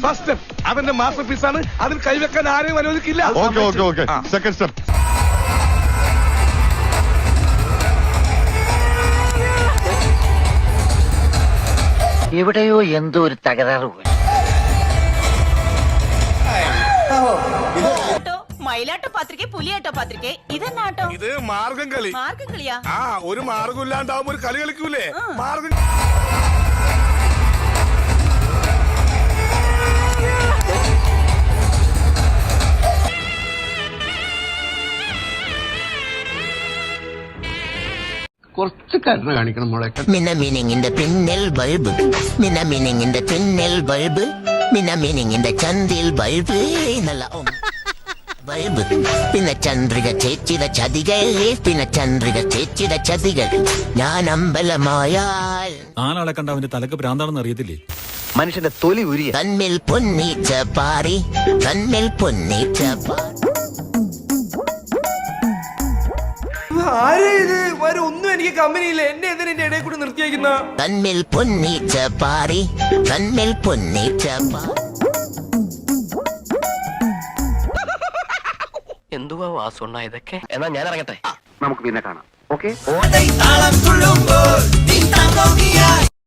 First step അവന്റെ master പീസാണ്. അതിൽ കൈവെക്കാൻ ആരെയും അനുവദിക്കില്ല. Second step. എവിടെയോ എന്തോ ഒരു തകരാറ്. മയിലാട്ടോ പത്രിക, പുലിയാട്ടോ പത്രിക, ഇതെന്നാട്ടോ? ഇത് മാർഗം കളി. മാർഗം കളിയാ? ഒരു മാർഗം ഇല്ലാണ്ടാവുമ്പോ ഒരു കളി കളിക്കൂലേ മാർഗം. കുറച്ച് കരുണ കാണിക്കണം മോളെ. മിനമിനിങ്ങിന്റെ പിന്നിൽ ബൾബ്, മിനമിനിങ്ങിന്റെ പിന്നിൽ ബൾബ്, മിനമിനിങ്ങിന്റെ ചന്തിൽ ബൾബ് നല്ല ബൾബ്. പിന്നെ ചന്ദ്രിക ചേച്ചിയുടെ ചതികൾ, പിന്നെ ചന്ദ്രിക ചേച്ചിയുടെ ചതികൾ. ഞാൻ അമ്പലമായാൽ നാലാളെ കണ്ട അവന്റെ തലക്ക് ഭ്രാന്താണെന്ന് അറിയത്തില്ലേ? മനുഷ്യന്റെ തൊലി ഉരിയ തന്മിൽ പൊന്നീച്ച പാറി, തന്മിൽ പൊന്നീച്ച പാറി. ഒന്നും എനിക്ക് കമ്പനിയില്ല. എന്നെ എന്തിനാ എന്റെ ഇടയിൽ കൂടെ നിർത്തിയേക്കുന്ന? തന്മിൽ പൊന്നീച്ച പാറി, തന്മിൽ പൊന്നീച്ച പാറി. എന്തുവാ വാസുണ്ണ ഇതൊക്കെ? എന്നാ ഞാൻ ഇറങ്ങട്ടെ, നമുക്ക് പിന്നെ കാണാം. ഓക്കെ.